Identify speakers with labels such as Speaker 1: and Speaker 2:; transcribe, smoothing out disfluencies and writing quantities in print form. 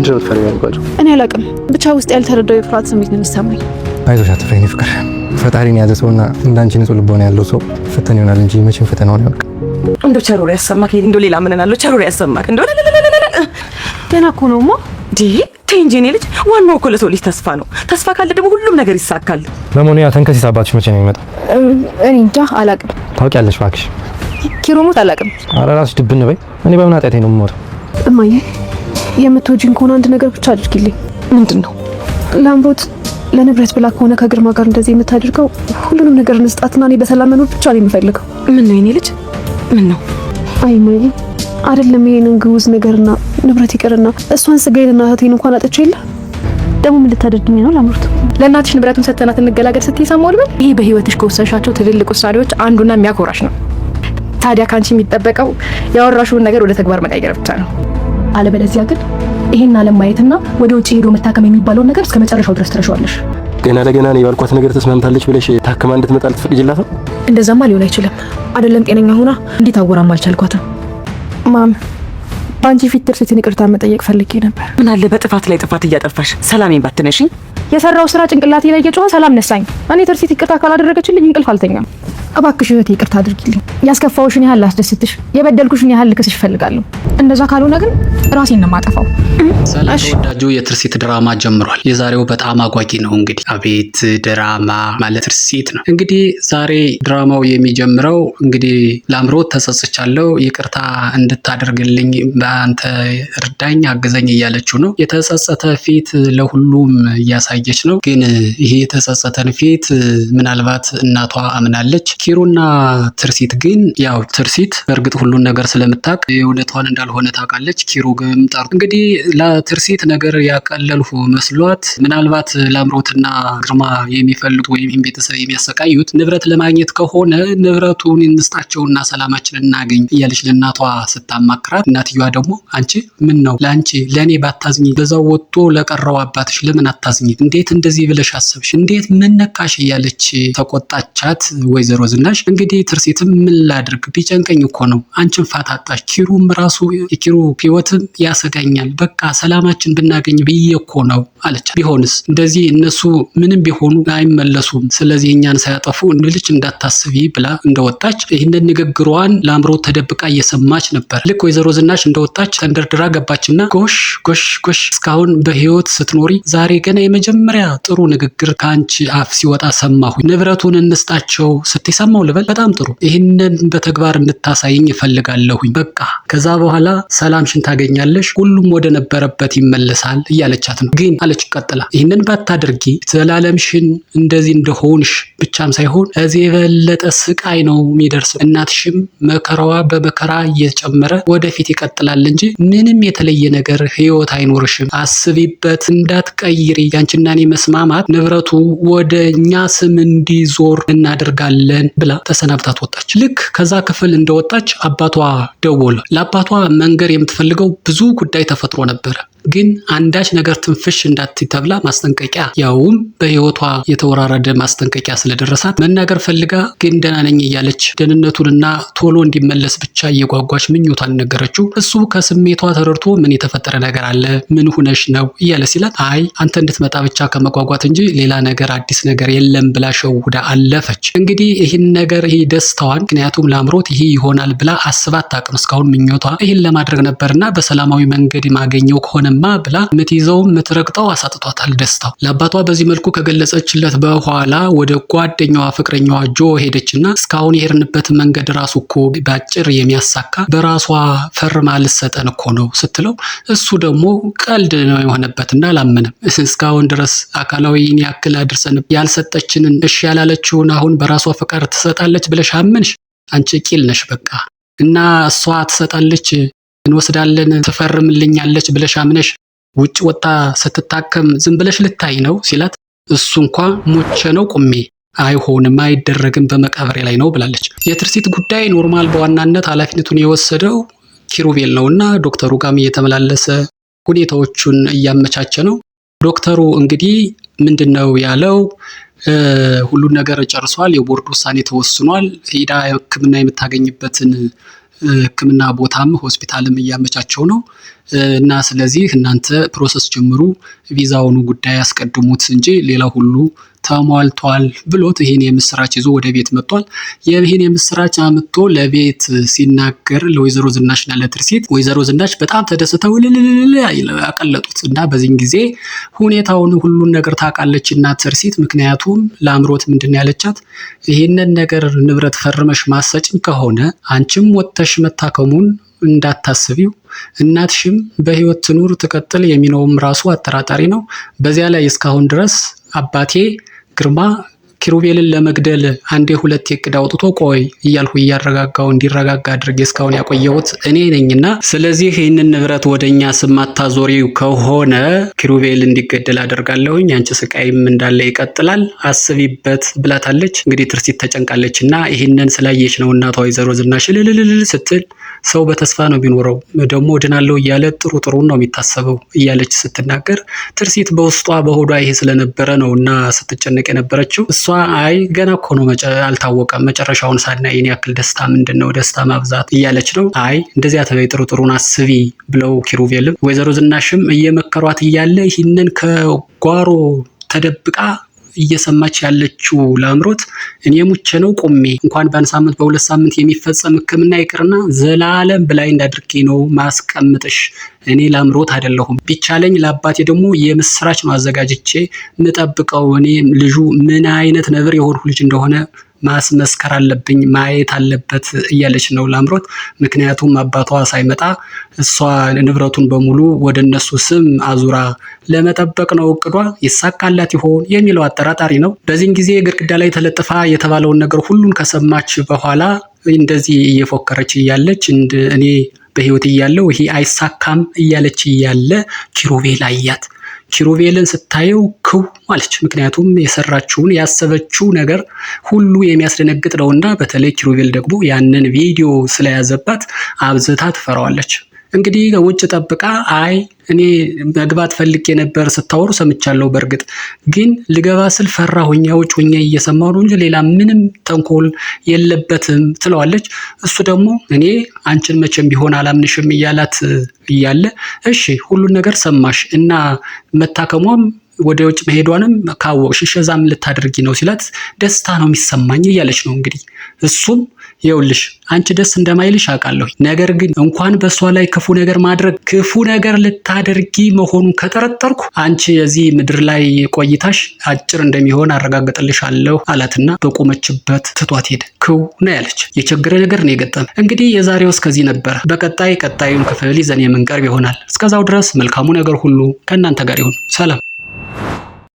Speaker 1: ምንድነው የምትፈልጊው?
Speaker 2: እኔ አላውቅም፣ ብቻ ውስጥ ያልተረዳው የፍርሃት ስሜት ነው የሚሰማኝ።
Speaker 1: አይዞሽ አትፍሪ የኔ ፍቅር። ፈጣሪን የያዘ ሰውና እንዳንቺ ንጹህ ልቦና ያለው ሰው ፈተና ይሆናል እንጂ መቼም ፈተናውን ያውቅ።
Speaker 3: እንደው ቸሮሪ ያሰማክ፣ እንደው ሌላ ምን እናለው? ቸሮሪ ያሰማክ እንደው
Speaker 2: ገና እኮ ነውማ።
Speaker 3: ተይ እንጂ የኔ ልጅ፣ ዋናው እኮ ለሰው ልጅ ተስፋ ነው። ተስፋ ካለ ደግሞ ሁሉም ነገር ይሳካል።
Speaker 1: ለመሆኑ ያ ተንከሲስ አባትሽ መቼ ነው የሚመጣው?
Speaker 2: እኔ እንጃ አላውቅም።
Speaker 1: ታውቂያለሽ እባክሽ?
Speaker 2: ኪሮሞት አላውቅም።
Speaker 1: ኧረ እራስሽ ድብን በይ። እኔ በምን ኃጢአቴ ነው የምሞተው?
Speaker 2: እማዬ የምትወጂኝ ከሆነ አንድ ነገር ብቻ አድርጊልኝ።
Speaker 3: ምንድን ነው?
Speaker 2: ላምሮት ለንብረት ብላ ከሆነ ከግርማ ጋር እንደዚህ የምታደርገው ሁሉንም ነገር እንስጣትና እኔ በሰላም መኖር ብቻ ነው የምፈልገው።
Speaker 3: ምን ነው የኔ ልጅ? ምን ነው?
Speaker 2: አይ እማዬ አይደለም ይሄንን ግውዝ ነገርና ንብረት ይቅርና እሷን ስጋዬንና እህቴን እንኳን አጥቼ የለ ደግሞ ምን ልታደርግኝ ነው? ላምሮት
Speaker 4: ለእናትሽ ንብረቱን ሰተናት እንገላገል ስትይ ሰማሁ ልበል። ይሄ በህይወትሽ ከወሰንሻቸው ትልልቅ ውሳኔዎች አንዱና የሚያኮራሽ ነው። ታዲያ ካንቺ የሚጠበቀው ያወራሽውን ነገር ወደ ተግባር መቀየር ብቻ ነው። አለበለዚያ ግን ይሄን ዓለም ማየትና ወደ ውጪ ሄዶ መታከም የሚባለውን ነገር እስከ መጨረሻው ድረስ ትረሻዋለሽ።
Speaker 1: ገና ለገና ነው የባልኳት ነገር ተስማምታለች ብለሽ ታከማ እንድትመጣ ልትፈቅጂላት?
Speaker 4: እንደዛማ ሊሆን አይችልም። አይደለም ጤነኛ ሆና እንዴት አወራም አልቻልኳትም።
Speaker 2: ማም ባንቺ ፊት ትርሲትን ይቅርታ መጠየቅ ፈልጌ ነበር።
Speaker 3: ምን አለ በጥፋት ላይ ጥፋት እያጠፋሽ ሰላሜን ባትነሺኝ።
Speaker 4: የሰራው ስራ ጭንቅላቴ ላይ እየጮኸ ሰላም ነሳኝ። እኔ ትርሲት ይቅርታ ካላደረገችልኝ እንቅልፍ አልተኛም። እባክሽ እህቴ ይቅርታ አድርጊልኝ። ያስከፋውሽን ያህል ላስደስትሽ፣ የበደልኩሽን ያህል ልክስሽ እፈልጋለሁ። እንደዛ ካልሆነ ግን ራሴን ነው የማጠፋው።
Speaker 5: ሰላም ተወዳጁ የትርሲት ድራማ ጀምሯል። የዛሬው በጣም አጓጊ ነው። እንግዲህ አቤት ድራማ ማለት ትርሲት ነው። እንግዲህ ዛሬ ድራማው የሚጀምረው እንግዲህ ላምሮት ተጸጽቻለሁ፣ ይቅርታ እንድታደርግልኝ በአንተ እርዳኝ፣ አግዘኝ እያለችው ነው። የተጸጸተ ፊት ለሁሉም እያሳየች ነው። ግን ይሄ የተጸጸተን ፊት ምናልባት እናቷ አምናለች። ኪሩና ትርሲት ግን ያው ትርሲት በእርግጥ ሁሉን ነገር ስለምታውቅ የእውነቷን እንዳልሆነ ታውቃለች። ኪሩ ግን እንግዲህ ለትርሲት ነገር ያቀለልሁ መስሏት ምናልባት ላምሮትና ግርማ የሚፈልጉት ወይም ቤተሰብ የሚያሰቃዩት ንብረት ለማግኘት ከሆነ ንብረቱን እንስጣቸውና ሰላማችንን እናገኝ እያለች ለእናቷ ስታማክራት፣ እናትየዋ ደግሞ አንቺ ምን ነው ለአንቺ ለእኔ ባታዝኝ በዛው ወጥቶ ለቀረው አባትሽ ለምን አታዝኝ? እንዴት እንደዚህ ብለሽ አሰብሽ? እንዴት ምን ነካሽ? እያለች ተቆጣቻት ወይዘሮ ዝናሽ። እንግዲህ ትርሲትም ምን ላድርግ ቢጨንቀኝ እኮ ነው አንቺን ፋታጣሽ። ኪሩም ራሱ የኪሩ ህይወትም ያሰጋኛል። በቃ ሰላማችን ብናገኝ ብዬ እኮ ነው አለች። ቢሆንስ እንደዚህ እነሱ ምንም ቢሆኑ አይመለሱም። ስለዚህ እኛን ሳያጠፉ እንልች እንዳታስቢ ብላ እንደወጣች ይህንን ንግግሯን ላምሮት ተደብቃ እየሰማች ነበር። ልክ ወይዘሮ ዝናሽ እንደወጣች ተንደርድራ ገባችና ጎሽ ጎሽ ጎሽ እስካሁን በህይወት ስትኖሪ ዛሬ ገና የመጀመሪያ ጥሩ ንግግር ከአንቺ አፍ ሲወጣ ሰማሁ። ንብረቱን እንስጣቸው ስትይ ሰማሁ ልበል? በጣም ጥሩ። ይህንን በተግባር እንድታሳይኝ እፈልጋለሁኝ። በቃ ከዛ በኋላ ሰላምሽን ታገኛለሽ፣ ሁሉም ወደ ነበረበት ይመለሳል እያለቻት ነው። ግን አለች ቀጥላ ይህንን ባታደርጊ ዘላለምሽን እንደዚህ እንደሆንሽ ብቻም ሳይሆን እዚህ የበለጠ ስቃይ ነው የሚደርስ። እናትሽም መከራዋ በመከራ እየጨመረ ወደፊት ይቀጥላል እንጂ ምንም የተለየ ነገር ህይወት አይኖርሽም። አስቢበት፣ እንዳትቀይሪ። ያንቺና እኔ መስማማት ንብረቱ ወደ እኛ ስም እንዲዞር እናደርጋለን ብላ ተሰናብታት ወጣች። ልክ ከዛ ክፍል እንደወጣች አባቷ ደወለ። ለአባቷ መንገር የምትፈልገው ብዙ ጉዳይ ተፈጥሮ ነበረ። ግን አንዳች ነገር ትንፍሽ እንዳትይ ተብላ ማስጠንቀቂያ፣ ያውም በህይወቷ የተወራረደ ማስጠንቀቂያ ስለደረሳት መናገር ፈልጋ ግን ደህና ነኝ እያለች ደህንነቱንና ቶሎ እንዲመለስ ብቻ እየጓጓች ምኞቷን ነገረችው። እሱ ከስሜቷ ተረድቶ ምን የተፈጠረ ነገር አለ? ምን ሁነሽ ነው እያለ ሲላት፣ አይ አንተ እንድትመጣ ብቻ ከመጓጓት እንጂ ሌላ ነገር አዲስ ነገር የለም ብላ ሸውዳ አለፈች። እንግዲህ ይህን ነገር ይሄ ደስታዋን ምክንያቱም ላምሮት ይሄ ይሆናል ብላ አስባት ታቅም እስካሁን ምኞቷ ይህን ለማድረግ ነበርና በሰላማዊ መንገድ ማገኘው ከሆነ ብላ ምትይዘው ምትረግጠው አሳጥቷታል ደስታው። ለአባቷ በዚህ መልኩ ከገለጸችለት በኋላ ወደ ጓደኛዋ ፍቅረኛዋ ጆ ሄደችና እስካሁን የሄድንበት መንገድ ራሱ እኮ ባጭር የሚያሳካ በራሷ ፈርማ ልሰጠን እኮ ነው ስትለው፣ እሱ ደግሞ ቀልድ ነው የሆነበትና አላመነም። እስካሁን ድረስ አካላዊን ያክል አድርሰን ያልሰጠችንን እሺ ያላለችውን አሁን በራሷ ፈቃድ ትሰጣለች ብለሽ አመንሽ? አንቺ ቂል ነሽ በቃ። እና እሷ ትሰጣለች እንወስዳለን ትፈርምልኛለች ብለሽ አምነሽ ውጭ ወጣ ስትታከም ዝም ብለሽ ልታይ ነው ሲላት፣ እሱ እንኳ ሞቼ ነው ቁሜ አይሆንም አይደረግም በመቃብሬ ላይ ነው ብላለች። የትርሲት ጉዳይ ኖርማል በዋናነት ኃላፊነቱን የወሰደው ኪሩቤል ነውና ዶክተሩ ጋም እየተመላለሰ ሁኔታዎቹን እያመቻቸ ነው። ዶክተሩ እንግዲህ ምንድነው ያለው? ሁሉን ነገር ጨርሷል። የቦርድ ውሳኔ ተወስኗል። ሄዳ ሕክምና የምታገኝበትን ሕክምና ቦታም ሆስፒታልም እያመቻቸው ነው እና ስለዚህ እናንተ ፕሮሰስ ጀምሩ፣ ቪዛውኑ ጉዳይ ያስቀድሙት እንጂ ሌላ ሁሉ ተሟልቷል ብሎት ይሄን የምስራች ይዞ ወደ ቤት መጥቷል። ይሄን የምስራች አምጥቶ ለቤት ሲናገር ለወይዘሮ ዝናሽና ለትርሲት ወይዘሮ ዝናሽ በጣም ተደስተው ልልልል ያቀለጡት እና በዚህን ጊዜ ሁኔታውን ሁሉን ነገር ታውቃለች እና ትርሲት ምክንያቱም ለአምሮት ምንድን ያለቻት ይሄንን ነገር ንብረት ፈርመሽ ማሰጭኝ ከሆነ አንቺም ወጥተሽ መታከሙን እንዳታስቢው እናትሽም በህይወት ትኑር ትቀጥል የሚለውም ራሱ አጠራጣሪ ነው። በዚያ ላይ እስካሁን ድረስ አባቴ ግርማ ኪሩቤልን ለመግደል አንዴ ሁለቴ እቅድ አውጥቶ ቆይ እያልኩ እያረጋጋው እንዲረጋጋ አድርጌ እስካሁን ያቆየሁት እኔ ነኝና ስለዚህ ይህንን ንብረት ወደኛ ስም አታዞሪው ከሆነ ኪሩቤል እንዲገደል አደርጋለሁኝ፣ አንቺ ስቃይም እንዳለ ይቀጥላል፣ አስቢበት ብላታለች። እንግዲህ ትርሲት ተጨንቃለችና ይህንን ስላየች ነው እናቷ ወይዘሮ ዝናሽ ልልልል ስትል ሰው በተስፋ ነው ቢኖረው ደግሞ ድናለው እያለ ጥሩ ነው የሚታሰበው እያለች ስትናገር ትርሲት በውስጧ በሆዷ ይሄ ስለነበረ ነውና ስትጨነቅ የነበረችው እሷ አይ ገና እኮ ነው አልታወቀም መጨረሻውን ሳናይ የኔ ያክል ደስታ ምንድነው ደስታ ማብዛት እያለች ነው። አይ እንደዚያ ተበይ ጥሩን አስቢ ብለው ኪሩቤልም ወይዘሮ ዝናሽም እየመከሯት እያለ ይህንን ከጓሮ ተደብቃ እየሰማች ያለችው ለአምሮት እኔ ሙቼ ነው ቆሜ እንኳን በአንድ ሳምንት በሁለት ሳምንት የሚፈጸም ሕክምና ይቅርና ዘላለም ብላይ እንዳድርጌ ነው ማስቀምጥሽ። እኔ ለአምሮት አይደለሁም ቢቻለኝ ለአባቴ ደግሞ የምስራች ነው አዘጋጅቼ ምጠብቀው። እኔ ልጁ ምን አይነት ነብር የሆንኩ ልጅ እንደሆነ ማስመስከር አለብኝ ማየት አለበት እያለች ነው ለአምሮት። ምክንያቱም አባቷ ሳይመጣ እሷ ንብረቱን በሙሉ ወደ እነሱ ስም አዙራ ለመጠበቅ ነው እቅዷ። ይሳካላት ይሆን የሚለው አጠራጣሪ ነው። በዚህን ጊዜ ግድግዳ ላይ ተለጥፋ የተባለውን ነገር ሁሉን ከሰማች በኋላ እንደዚህ እየፎከረች እያለች እኔ በህይወት እያለው ይሄ አይሳካም እያለች እያለ ኪሩቤል አያት። ኪሩቤልን ስታየው ክው ማለች። ምክንያቱም የሰራችውን ያሰበችው ነገር ሁሉ የሚያስደነግጥ ነውና በተለይ ኪሩቤል ደግሞ ያንን ቪዲዮ ስለያዘባት አብዝታ ትፈራዋለች። እንግዲህ ውጭ ጠብቃ አይ እኔ መግባት ፈልጌ ነበር ስታወሩ ሰምቻለሁ፣ በእርግጥ ግን ልገባ ስል ፈራሁኝ፣ ውጭ ሆኜ እየሰማሁ ነው እንጂ ሌላ ምንም ተንኮል የለበትም ትለዋለች። እሱ ደግሞ እኔ አንቺን መቼም ቢሆን አላምንሽም እያላት እያለ እሺ ሁሉን ነገር ሰማሽ እና መታከሟም ወደ ውጭ መሄዷንም ካወቅሽ ሸዛም ልታደርጊ ነው ሲላት ደስታ ነው የሚሰማኝ እያለች ነው። እንግዲህ እሱም ይኸውልሽ አንቺ ደስ እንደማይልሽ አውቃለሁ፣ ነገር ግን እንኳን በሷ ላይ ክፉ ነገር ማድረግ ክፉ ነገር ልታደርጊ መሆኑን ከጠረጠርኩ አንቺ የዚህ ምድር ላይ ቆይታሽ አጭር እንደሚሆን አረጋግጥልሻለሁ አላትና በቆመችበት ትቷት ሄደ። ክው ነው ያለች። የቸገረ ነገር ነው የገጠመ። እንግዲህ የዛሬው እስከዚህ ነበር። በቀጣዩን ክፍል ይዘን የምንቀርብ ይሆናል። እስከዛው ድረስ መልካሙ ነገር ሁሉ ከእናንተ ጋር ይሁን። ሰላም።